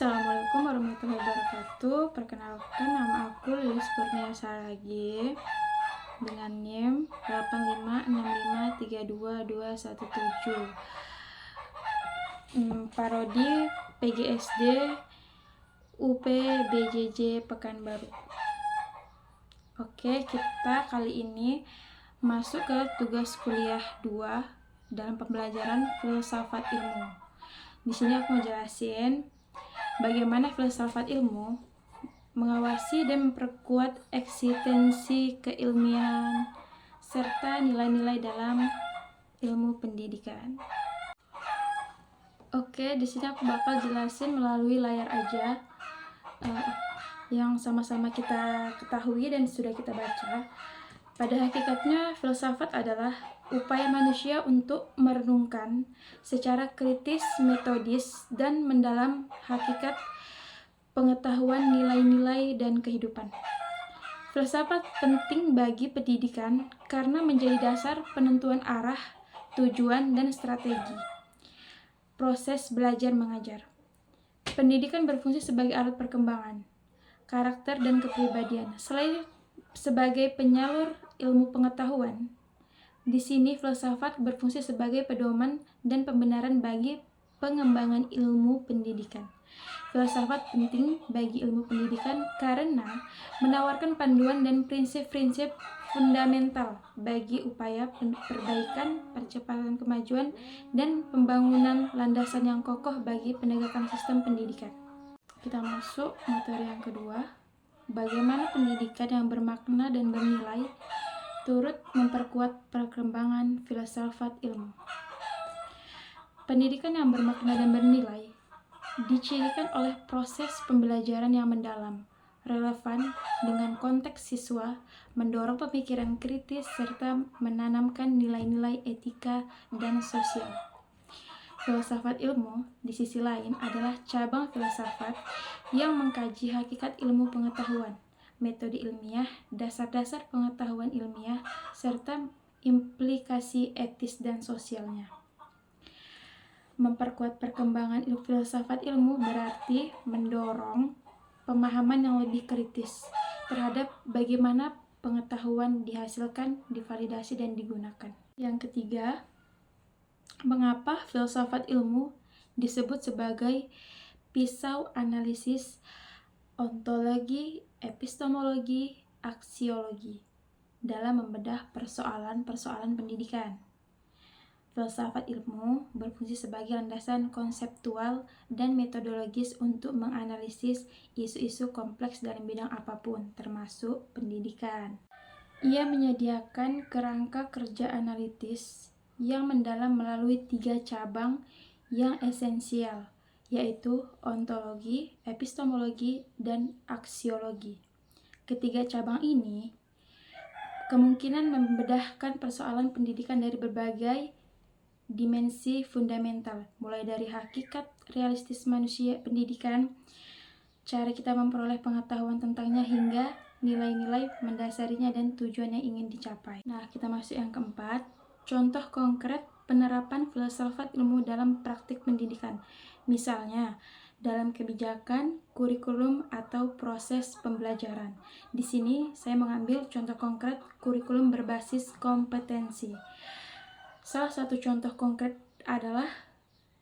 Assalamualaikum warahmatullahi wabarakatuh. Perkenalkan, nama aku Lilis Kurnia Saragi dengan NIM 856532217. Parodi PGSD UP BJJ Pekanbaru. Oke, kita kali ini masuk ke tugas kuliah 2 dalam pembelajaran filsafat ilmu. Di sini aku mau jelasin bagaimana filsafat ilmu mengawasi dan memperkuat eksistensi keilmian serta nilai-nilai dalam ilmu pendidikan. Oke, di sini aku bakal jelasin melalui layar aja yang sama-sama kita ketahui dan sudah kita baca. Pada hakikatnya, filsafat adalah upaya manusia untuk merenungkan secara kritis, metodis, dan mendalam hakikat pengetahuan, nilai-nilai, dan kehidupan. Filsafat penting bagi pendidikan karena menjadi dasar penentuan arah, tujuan, dan strategi proses belajar mengajar. Pendidikan berfungsi sebagai alat perkembangan karakter dan kepribadian. Selain sebagai penyalur ilmu pengetahuan, di sini filsafat berfungsi sebagai pedoman dan pembenaran bagi pengembangan ilmu pendidikan. Filsafat penting bagi ilmu pendidikan karena menawarkan panduan dan prinsip-prinsip fundamental bagi upaya perbaikan, percepatan kemajuan, dan pembangunan landasan yang kokoh bagi penegakan sistem pendidikan. Kita masuk materi yang kedua, bagaimana pendidikan yang bermakna dan bernilai turut memperkuat perkembangan filsafat ilmu. Pendidikan yang bermakna dan bernilai dicirikan oleh proses pembelajaran yang mendalam, relevan dengan konteks siswa, mendorong pemikiran kritis, serta menanamkan nilai-nilai etika dan sosial. Filsafat ilmu, di sisi lain, adalah cabang filsafat yang mengkaji hakikat ilmu pengetahuan, metode ilmiah, dasar-dasar pengetahuan ilmiah, serta implikasi etis dan sosialnya. Memperkuat perkembangan filsafat ilmu berarti mendorong pemahaman yang lebih kritis terhadap bagaimana pengetahuan dihasilkan, divalidasi, dan digunakan. Yang ketiga, mengapa filsafat ilmu disebut sebagai pisau analisis ontologi, epistemologi, aksiologi dalam membedah persoalan-persoalan pendidikan. Filsafat ilmu berfungsi sebagai landasan konseptual dan metodologis untuk menganalisis isu-isu kompleks dalam bidang apapun, termasuk pendidikan. Ia menyediakan kerangka kerja analitis yang mendalam melalui 3 cabang yang esensial, yaitu ontologi, epistemologi, dan aksiologi. Ketiga cabang ini kemungkinan membedahkan persoalan pendidikan dari berbagai dimensi fundamental, mulai dari hakikat realistis manusia pendidikan, cara kita memperoleh pengetahuan tentangnya, hingga nilai-nilai mendasarinya dan tujuan yang ingin dicapai. Nah, kita masuk yang keempat, contoh konkret penerapan filsafat ilmu dalam praktik pendidikan. Misalnya, dalam kebijakan, kurikulum, atau proses pembelajaran. Di sini saya mengambil contoh konkret kurikulum berbasis kompetensi. Salah satu contoh konkret adalah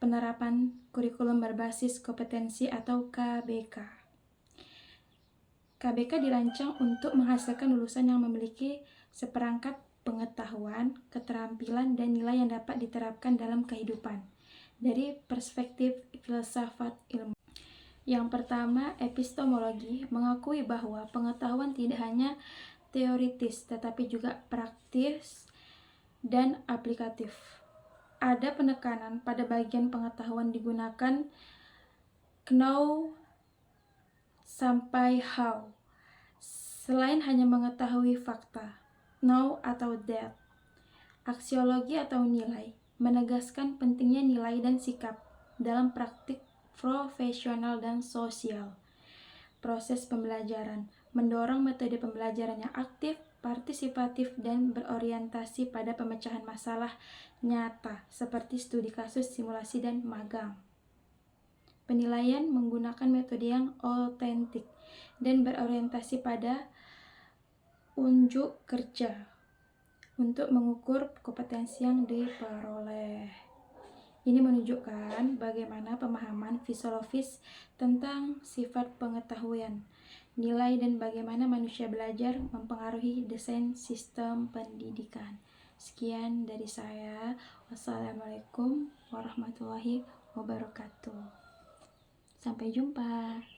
penerapan kurikulum berbasis kompetensi atau KBK. KBK dirancang untuk menghasilkan lulusan yang memiliki seperangkat pengetahuan, keterampilan, dan nilai yang dapat diterapkan dalam kehidupan dari perspektif filsafat ilmu. Yang pertama, epistemologi mengakui bahwa pengetahuan tidak hanya teoritis tetapi juga praktis dan aplikatif. Ada penekanan pada bagian pengetahuan digunakan know sampai how. Selain hanya mengetahui fakta, know atau that. Aksiologi atau nilai menegaskan pentingnya nilai dan sikap dalam praktik profesional dan sosial. Proses pembelajaran mendorong metode pembelajaran yang aktif, partisipatif, dan berorientasi pada pemecahan masalah nyata seperti studi kasus, simulasi, dan magang. Penilaian menggunakan metode yang otentik dan berorientasi pada unjuk kerja untuk mengukur kompetensi yang diperoleh. Ini menunjukkan bagaimana pemahaman filosofis tentang sifat pengetahuan, nilai, dan bagaimana manusia belajar mempengaruhi desain sistem pendidikan. Sekian dari saya. Wassalamualaikum warahmatullahi wabarakatuh. Sampai jumpa.